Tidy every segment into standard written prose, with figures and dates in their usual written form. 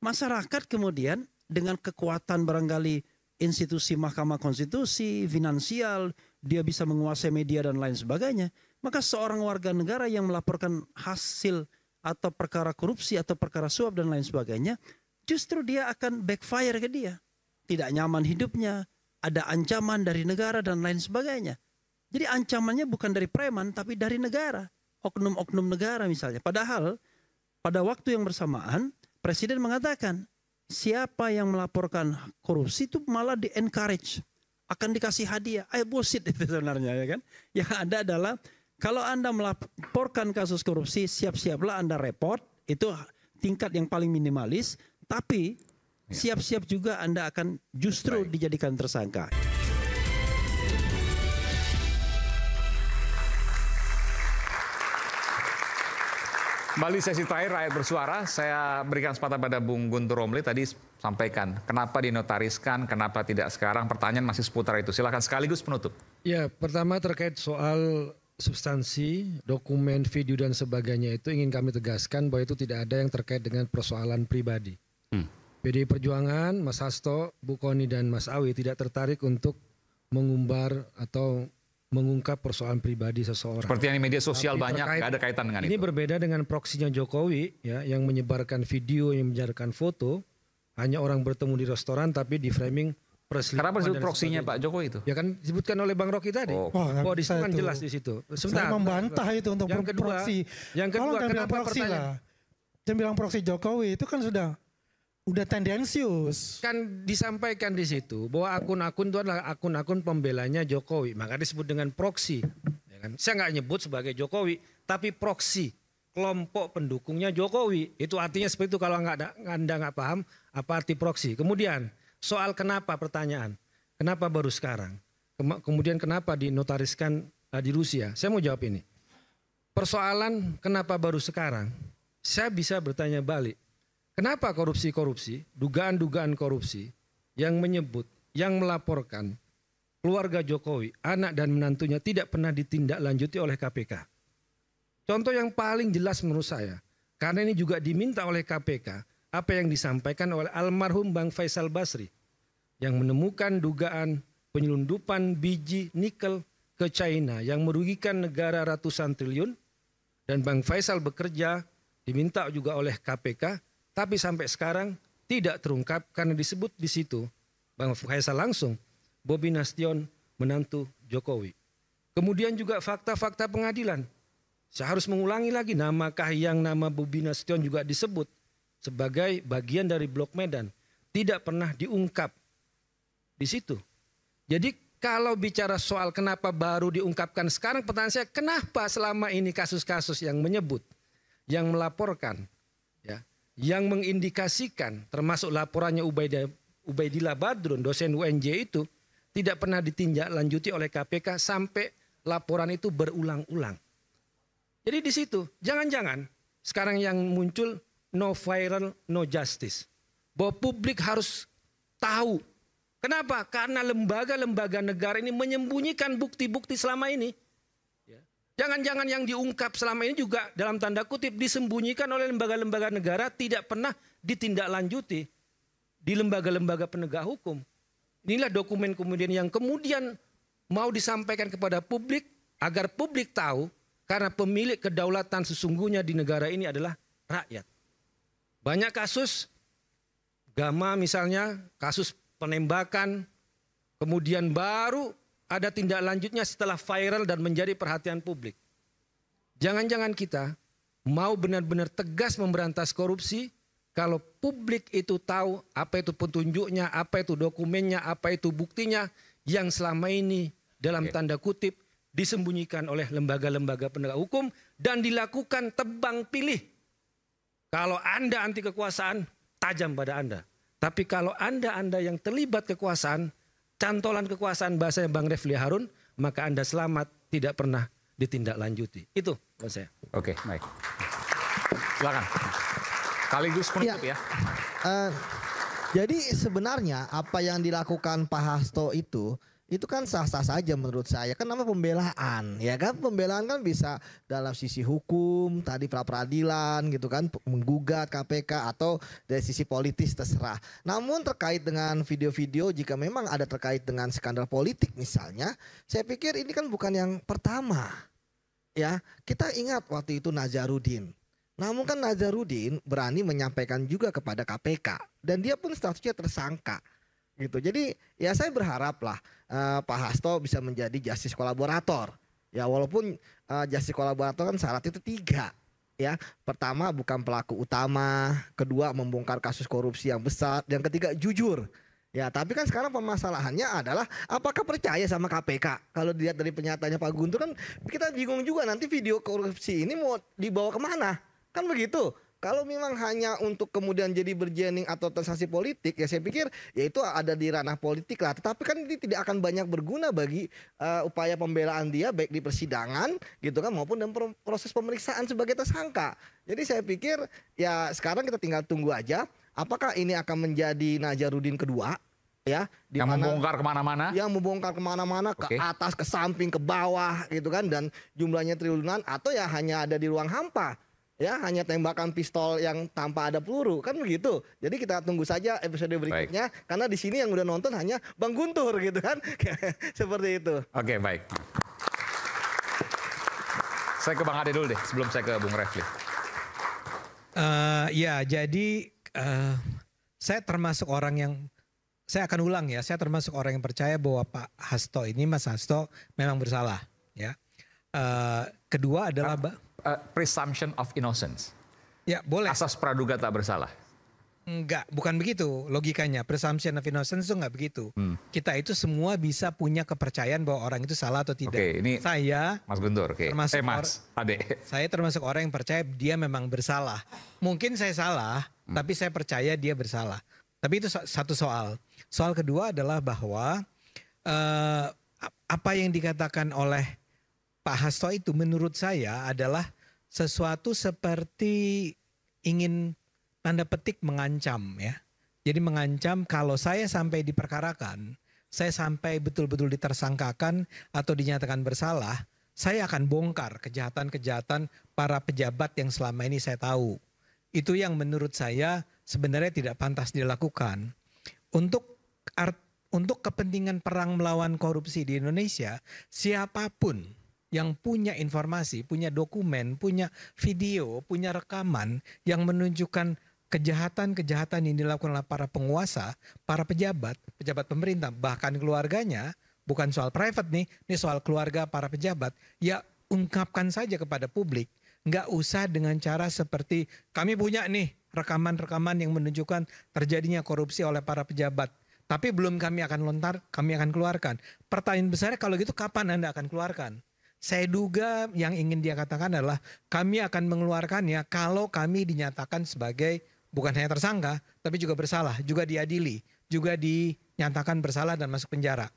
masyarakat kemudian dengan kekuatan barangkali institusi Mahkamah Konstitusi, finansial, dia bisa menguasai media dan lain sebagainya. Maka seorang warga negara yang melaporkan hasil atau perkara korupsi atau perkara suap dan lain sebagainya, justru dia akan backfire ke dia. Tidak nyaman hidupnya, ada ancaman dari negara dan lain sebagainya. Jadi ancamannya bukan dari preman tapi dari negara, oknum-oknum negara misalnya. Padahal pada waktu yang bersamaan Presiden mengatakan siapa yang melaporkan korupsi itu malah di-encourage, akan dikasih hadiah. Bullshit itu sebenarnya, ya kan? Yang ada adalah kalau Anda melaporkan kasus korupsi, siap-siaplah Anda report, itu tingkat yang paling minimalis, tapi siap-siap juga Anda akan justru dijadikan tersangka. Kembali sesi terakhir Rakyat Bersuara, saya berikan kesempatan pada Bung Guntur Romli tadi sampaikan kenapa dinotariskan, kenapa tidak sekarang, pertanyaan masih seputar itu. Silakan sekaligus penutup. Ya, pertama terkait soal substansi, dokumen, video dan sebagainya itu ingin kami tegaskan bahwa itu tidak ada yang terkait dengan persoalan pribadi. PDI Perjuangan, Mas Hasto, Bu Kony dan Mas Awi tidak tertarik untuk mengumbar atau mengungkap persoalan pribadi seseorang. Seperti yang di media sosial banyak, nggak ada kaitan dengan itu. Ini berbeda dengan proksinya Jokowi ya, yang menyebarkan video, yang menyebarkan foto, hanya orang bertemu di restoran tapi di framing perselingkuhan. Kenapa disebut proksinya Pak Jokowi itu? Ya kan disebutkan oleh Bang Rocky tadi. Bahwa disebutkan jelas di situ. Saya membantah itu untuk proksi. Yang kedua, kenapa proksi lah? Jangan bilang proksi Jokowi, itu kan udah tendensius. Kan disampaikan di situ bahwa akun-akun itu adalah akun-akun pembelanya Jokowi. Maka disebut dengan proksi. Ya kan? Saya nggak nyebut sebagai Jokowi, tapi proksi. Kelompok pendukungnya Jokowi. Itu artinya seperti itu kalau Anda nggak paham apa arti proksi. Kemudian soal kenapa pertanyaan. Kenapa baru sekarang? Kemudian kenapa dinotariskan di Rusia? Saya mau jawab ini. Persoalan kenapa baru sekarang? Saya bisa bertanya balik. Kenapa korupsi-korupsi, dugaan-dugaan korupsi yang menyebut, yang melaporkan keluarga Jokowi, anak dan menantunya tidak pernah ditindaklanjuti oleh KPK? Contoh yang paling jelas menurut saya, karena ini juga diminta oleh KPK, apa yang disampaikan oleh almarhum Bang Faisal Basri, yang menemukan dugaan penyelundupan biji nikel ke China yang merugikan negara ratusan triliun, dan Bang Faisal bekerja, diminta juga oleh KPK, tapi sampai sekarang tidak terungkap karena disebut di situ Bang Faisal langsung Bobi Nasution menantu Jokowi. Kemudian juga fakta-fakta pengadilan. Saya harus mengulangi lagi, nama Kahiyang, nama Bobi Nasution juga disebut sebagai bagian dari Blok Medan. Tidak pernah diungkap di situ. Jadi kalau bicara soal kenapa baru diungkapkan sekarang, pertanyaan saya kenapa selama ini kasus-kasus yang menyebut, yang melaporkan, ya, yang mengindikasikan termasuk laporannya Ubaidillah Badrun, dosen UNJ itu tidak pernah ditindaklanjuti oleh KPK sampai laporan itu berulang-ulang. Jadi di situ jangan-jangan sekarang yang muncul no viral, no justice. Bahwa publik harus tahu. Kenapa? Karena lembaga-lembaga negara ini menyembunyikan bukti-bukti selama ini. Jangan-jangan yang diungkap selama ini juga dalam tanda kutip disembunyikan oleh lembaga-lembaga negara, tidak pernah ditindaklanjuti di lembaga-lembaga penegak hukum. Inilah dokumen kemudian yang kemudian mau disampaikan kepada publik agar publik tahu karena pemilik kedaulatan sesungguhnya di negara ini adalah rakyat. Banyak kasus, Gama misalnya, kasus penembakan, kemudian baru ada tindak lanjutnya setelah viral dan menjadi perhatian publik. Jangan-jangan kita mau benar-benar tegas memberantas korupsi kalau publik itu tahu apa itu petunjuknya, apa itu dokumennya, apa itu buktinya yang selama ini dalam tanda kutip disembunyikan oleh lembaga-lembaga penegak hukum dan dilakukan tebang pilih. Kalau Anda anti kekuasaan, tajam pada Anda. Tapi kalau Anda yang terlibat kekuasaan, cantolan kekuasaan bahasanya Bang Refli Harun, maka Anda selamat, tidak pernah ditindaklanjuti. Itu buat saya. Oke, baik. Silakan. Sekaligus penutup ya. Jadi sebenarnya apa yang dilakukan Pak Hasto itu itu kan sah-sah saja menurut saya. Kan namanya pembelaan, ya kan? Pembelaan kan bisa dalam sisi hukum, tadi pra-peradilan gitu kan, menggugat KPK atau dari sisi politis terserah. Namun terkait dengan video-video jika memang ada terkait dengan skandal politik misalnya, saya pikir ini kan bukan yang pertama. Ya, kita ingat waktu itu Nazarudin. Namun kan Nazarudin berani menyampaikan juga kepada KPK dan dia pun statusnya tersangka. Gitu. Jadi ya saya berharap lah Pak Hasto bisa menjadi justice kolaborator. Ya walaupun justice kolaborator kan syarat itu 3. Ya, pertama bukan pelaku utama, kedua membongkar kasus korupsi yang besar, yang ketiga jujur. Ya, tapi kan sekarang permasalahannya adalah apakah percaya sama KPK? Kalau dilihat dari pernyataannya Pak Guntur kan kita bingung juga nanti video korupsi ini mau dibawa kemana? Kan begitu. Kalau memang hanya untuk kemudian jadi bergening atau transaksi politik, ya saya pikir ya itu ada di ranah politik lah. Tetapi kan ini tidak akan banyak berguna bagi upaya pembelaan dia baik di persidangan gitu kan maupun dalam proses pemeriksaan sebagai tersangka. Jadi saya pikir ya sekarang kita tinggal tunggu aja apakah ini akan menjadi Nazarudin kedua. Ya, yang membongkar kemana-mana, ke atas, ke samping, ke bawah gitu kan, dan jumlahnya triliunan, atau ya hanya ada di ruang hampa. Ya, hanya tembakan pistol yang tanpa ada peluru, kan begitu. Jadi kita tunggu saja episode berikutnya. Baik. Karena di sini yang udah nonton hanya Bang Guntur gitu kan. Seperti itu. Oke, baik. Saya ke Bang Ade dulu deh sebelum saya ke Bung Refli. Ya, jadi saya termasuk orang yang, saya akan ulang ya, saya termasuk orang yang percaya bahwa Pak Hasto ini, Mas Hasto memang bersalah. Ya. Kedua adalah presumption of innocence. Ya, boleh. Asas praduga tak bersalah. Enggak, bukan begitu logikanya. Presumption of innocence itu enggak begitu. Kita itu semua bisa punya kepercayaan bahwa orang itu salah atau tidak. Oke, ini saya Mas Guntur, termasuk Mas Ade. Saya termasuk orang yang percaya dia memang bersalah. Mungkin saya salah, tapi saya percaya dia bersalah. Tapi itu satu soal. Soal kedua adalah bahwa apa yang dikatakan oleh Pak Hasto itu menurut saya adalah sesuatu seperti ingin tanda petik mengancam ya. Jadi mengancam kalau saya sampai diperkarakan, saya sampai betul-betul ditersangkakan atau dinyatakan bersalah, saya akan bongkar kejahatan-kejahatan para pejabat yang selama ini saya tahu. Itu yang menurut saya sebenarnya tidak pantas dilakukan. Untuk kepentingan perang melawan korupsi di Indonesia, siapapun yang punya informasi, punya dokumen, punya video, punya rekaman yang menunjukkan kejahatan-kejahatan yang dilakukan oleh para penguasa, para pejabat pemerintah, bahkan keluarganya, bukan soal private nih, ini soal keluarga para pejabat, ya ungkapkan saja kepada publik. Nggak usah dengan cara seperti kami punya nih rekaman-rekaman yang menunjukkan terjadinya korupsi oleh para pejabat. Tapi belum kami akan keluarkan. Pertanyaan besarnya kalau gitu kapan Anda akan keluarkan? Saya duga yang ingin dia katakan adalah kami akan mengeluarkannya kalau kami dinyatakan sebagai bukan hanya tersangka tapi juga bersalah, juga diadili, juga dinyatakan bersalah dan masuk penjara.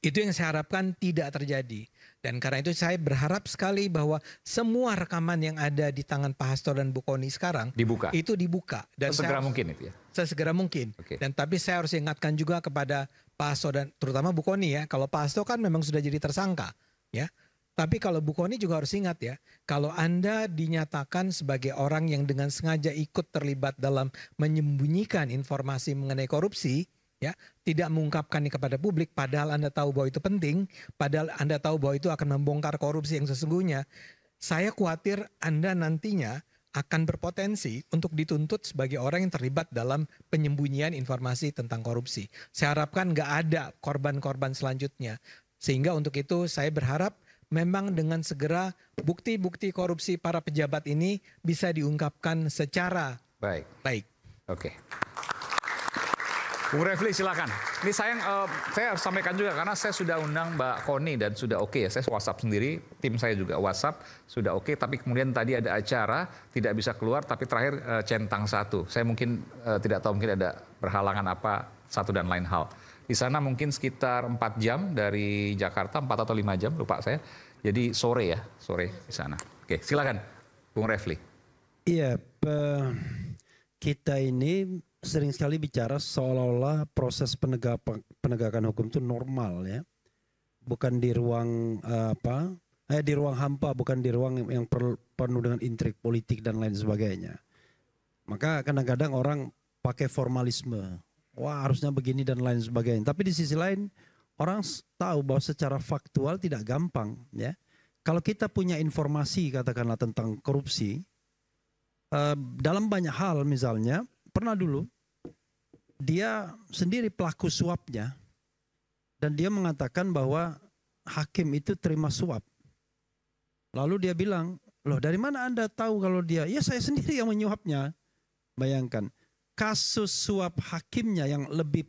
Itu yang saya harapkan tidak terjadi. Dan karena itu saya berharap sekali bahwa semua rekaman yang ada di tangan Pak Hasto dan Bu Kony sekarang itu dibuka. Dan sesegera mungkin itu ya? Sesegera mungkin. Okay. Dan tapi saya harus ingatkan juga kepada Pak Hasto dan terutama Bu Kony ya. Kalau Pak Hasto kan memang sudah jadi tersangka. Ya, tapi kalau Bu Kony juga harus ingat ya, kalau Anda dinyatakan sebagai orang yang dengan sengaja ikut terlibat dalam menyembunyikan informasi mengenai korupsi, ya, tidak mengungkapkannya kepada publik, padahal Anda tahu bahwa itu penting, padahal Anda tahu bahwa itu akan membongkar korupsi yang sesungguhnya, saya khawatir Anda nantinya akan berpotensi untuk dituntut sebagai orang yang terlibat dalam penyembunyian informasi tentang korupsi. Saya harapkan nggak ada korban-korban selanjutnya. Sehingga untuk itu saya berharap memang dengan segera bukti-bukti korupsi para pejabat ini bisa diungkapkan secara baik. Oke. Bung Refli silakan. Ini saya harus sampaikan juga karena saya sudah undang Mbak Kony dan sudah oke ya. Saya WhatsApp sendiri, tim saya juga WhatsApp sudah oke. Tapi kemudian tadi ada acara tidak bisa keluar tapi terakhir centang satu. Saya mungkin tidak tahu mungkin ada berhalangan apa satu dan lain hal. Di sana mungkin sekitar 4 jam dari Jakarta, 4 atau 5 jam, lupa saya. Jadi sore di sana. Oke, silakan Bung Refli. Iya, kita ini sering sekali bicara seolah-olah proses penegakan hukum itu normal ya, bukan di ruang di ruang hampa, bukan di ruang yang penuh dengan intrik politik dan lain sebagainya. Maka kadang-kadang orang pakai formalisme, wah harusnya begini dan lain sebagainya. Tapi di sisi lain orang tahu bahwa secara faktual tidak gampang ya. Kalau kita punya informasi katakanlah tentang korupsi, dalam banyak hal misalnya, pernah dulu dia sendiri pelaku suapnya dan dia mengatakan bahwa hakim itu terima suap. Lalu dia bilang, loh dari mana Anda tahu kalau dia, ya saya sendiri yang menyuapnya. Bayangkan, kasus suap hakimnya yang lebih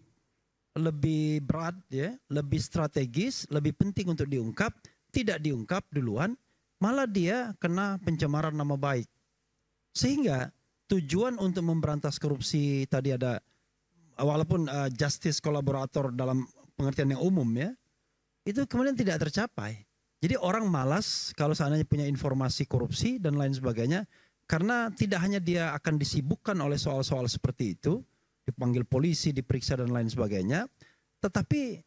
berat ya, lebih strategis, lebih penting untuk diungkap, tidak diungkap duluan, malah dia kena pencemaran nama baik. Sehingga tujuan untuk memberantas korupsi tadi ada, walaupun justice kolaborator dalam pengertian yang umum ya, itu kemudian tidak tercapai. Jadi orang malas kalau seandainya punya informasi korupsi dan lain sebagainya, karena tidak hanya dia akan disibukkan oleh soal-soal seperti itu, dipanggil polisi, diperiksa dan lain sebagainya, tetapi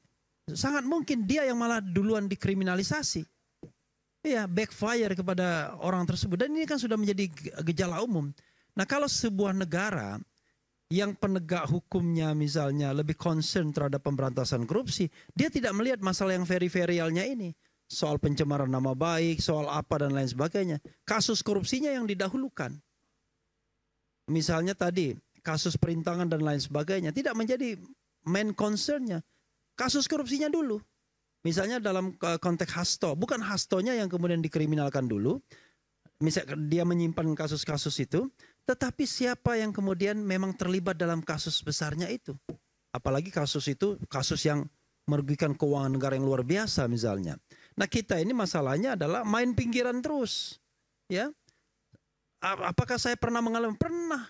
sangat mungkin dia yang malah duluan dikriminalisasi. Ya, backfire kepada orang tersebut. Dan ini kan sudah menjadi gejala umum. Nah, kalau sebuah negara yang penegak hukumnya misalnya lebih concern terhadap pemberantasan korupsi, dia tidak melihat masalah yang periferialnya ini. Soal pencemaran nama baik, soal apa dan lain sebagainya. Kasus korupsinya yang didahulukan. Misalnya tadi, kasus perintangan dan lain sebagainya tidak menjadi main concernnya. Kasus korupsinya dulu. Misalnya dalam konteks Hasto, bukan Hastonya yang kemudian dikriminalkan dulu. Misalnya dia menyimpan kasus-kasus itu, tetapi siapa yang kemudian memang terlibat dalam kasus besarnya itu. Apalagi kasus itu, kasus yang merugikan keuangan negara yang luar biasa misalnya. Nah kita ini masalahnya adalah main pinggiran terus. Ya, apakah saya pernah mengalami? Pernah.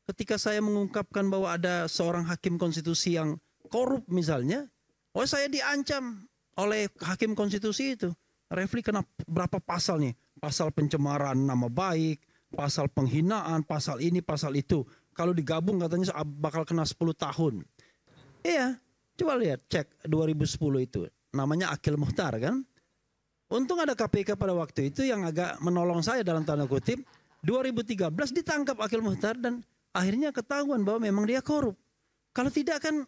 Ketika saya mengungkapkan bahwa ada seorang hakim konstitusi yang korup misalnya, oh saya diancam oleh hakim konstitusi itu. Refli kena berapa pasal nih? Pasal pencemaran nama baik, pasal penghinaan, pasal ini, pasal itu. Kalau digabung katanya bakal kena 10 tahun. Iya, coba lihat, cek 2010 itu. Namanya Akil Muhtar kan. Untung ada KPK pada waktu itu yang agak menolong saya dalam tanda kutip. 2013 ditangkap Akil Muhtar dan akhirnya ketahuan bahwa memang dia korup. Kalau tidak kan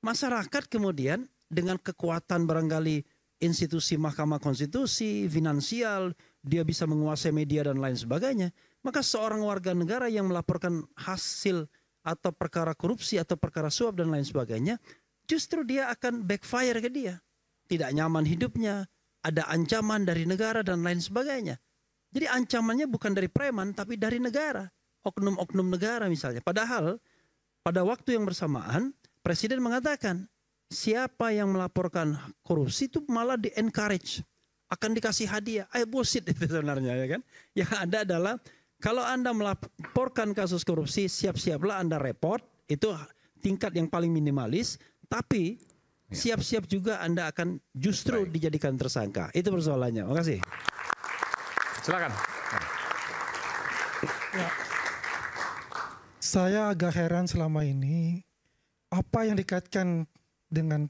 masyarakat kemudian dengan kekuatan barangkali institusi Mahkamah Konstitusi, finansial, dia bisa menguasai media dan lain sebagainya. Maka seorang warga negara yang melaporkan hasil atau perkara korupsi atau perkara suap dan lain sebagainya, justru dia akan backfire ke dia. Tidak nyaman hidupnya, ada ancaman dari negara dan lain sebagainya. Jadi ancamannya bukan dari preman tapi dari negara. Oknum-oknum negara misalnya. Padahal pada waktu yang bersamaan Presiden mengatakan siapa yang melaporkan korupsi itu malah di-encourage. Akan dikasih hadiah. Bullshit itu sebenarnya ya kan. Yang ada adalah kalau Anda melaporkan kasus korupsi siap-siaplah Anda repot. Itu tingkat yang paling minimalis. Tapi siap-siap juga Anda akan justru dijadikan tersangka. Itu persoalannya. Makasih. Silakan. Ya. Saya agak heran selama ini apa yang dikaitkan dengan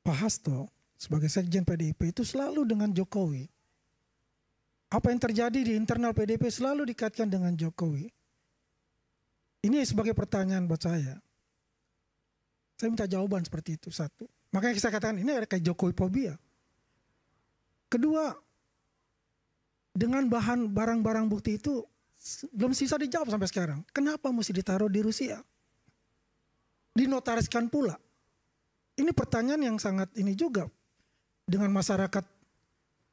Pak Hasto sebagai Sekjen PDIP itu selalu dengan Jokowi. Apa yang terjadi di internal PDIP selalu dikaitkan dengan Jokowi. Ini sebagai pertanyaan buat saya. Saya minta jawaban seperti itu, satu. Makanya saya katakan ini ada kayak Jokowi fobia. Kedua, dengan barang-barang bukti itu belum sisa dijawab sampai sekarang. Kenapa mesti ditaruh di Rusia? Dinotariskan pula. Ini pertanyaan yang sangat ini juga. Dengan masyarakat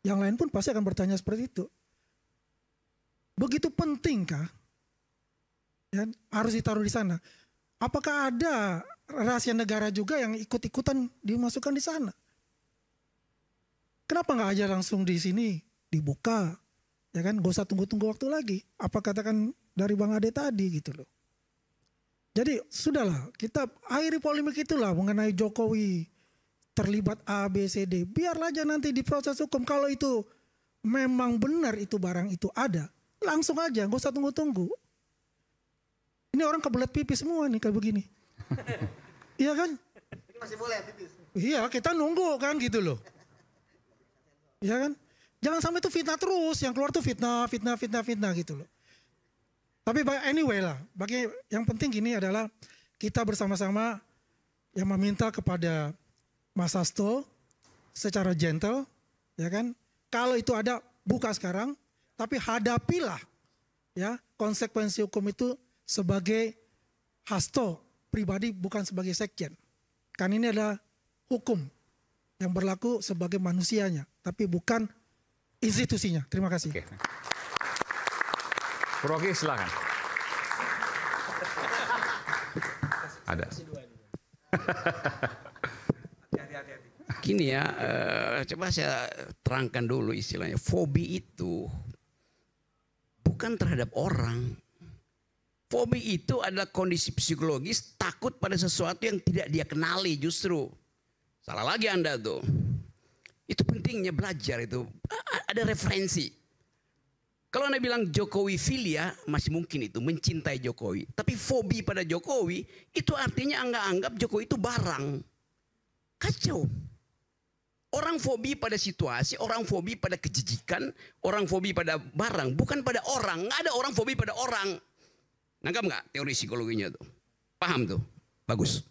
yang lain pun pasti akan bertanya seperti itu. Begitu pentingkah ya, harus ditaruh di sana? Apakah ada rahasia negara juga yang ikut-ikutan dimasukkan di sana? Kenapa nggak aja langsung di sini dibuka? Ya kan, gak usah tunggu-tunggu waktu lagi. Apa katakan dari Bang Ade tadi gitu loh. Jadi sudahlah, kita akhiri polemik itulah mengenai Jokowi terlibat A, B, C, D. Biarlah aja nanti di proses hukum. Kalau itu memang benar itu barang itu ada, langsung aja, gak usah tunggu-tunggu. Ini orang kebelet pipis semua nih kayak begini. Iya kan? Masih boleh pipis. Iya, kita nunggu kan gitu loh. Iya kan? Jangan sampai itu fitnah terus, yang keluar tuh fitnah gitu loh. Tapi anyway lah, bagi yang penting gini adalah kita bersama-sama yang meminta kepada Mas Hasto secara gentle, ya kan? Kalau itu ada, buka sekarang, tapi hadapilah ya konsekuensi hukum itu sebagai Hasto pribadi, bukan sebagai sekjen. Kan ini adalah hukum yang berlaku sebagai manusianya, tapi bukan institusinya. Terima kasih. Oke. Rocky silakan. Ada. Gini ya, coba saya terangkan dulu istilahnya. Fobi itu bukan terhadap orang. Fobi itu adalah kondisi psikologis takut pada sesuatu yang tidak dia kenali justru. Salah lagi Anda tuh. Itu pentingnya belajar itu. Ada referensi. Kalau Anda bilang Jokowi filia, masih mungkin itu mencintai Jokowi. Tapi fobi pada Jokowi, itu artinya Anda anggap Jokowi itu barang. Kacau. Orang fobi pada situasi, orang fobi pada kejijikan, orang fobi pada barang, bukan pada orang. Nggak ada orang fobi pada orang. Nangkap nggak teori psikologinya tuh? Paham tuh? Bagus.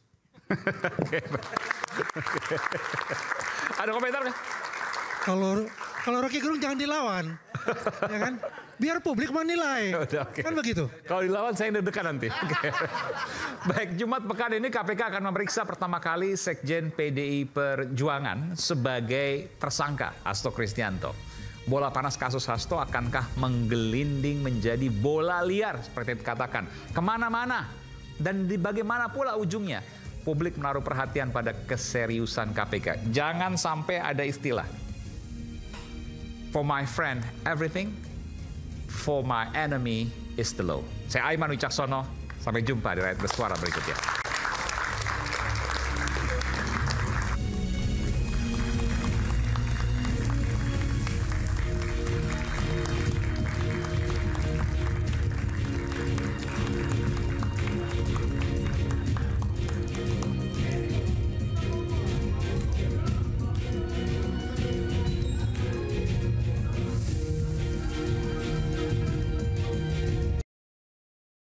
Ada komentar nggak? Kalau Rocky Gerung jangan dilawan, ya kan? Biar publik menilai, Okay. kan begitu. Kalau dilawan saya deg-degan nanti. Okay. Baik, Jumat pekan ini KPK akan memeriksa pertama kali Sekjen PDI Perjuangan sebagai tersangka Hasto Kristianto. Bola panas kasus Hasto akankah menggelinding menjadi bola liar seperti dikatakan kemana-mana dan di bagaimana pula ujungnya? Publik menaruh perhatian pada keseriusan KPK. Jangan sampai ada istilah for my friend everything, for my enemy is the law. Saya Aiman Wicaksono, sampai jumpa di Rakyat Bersuara berikutnya.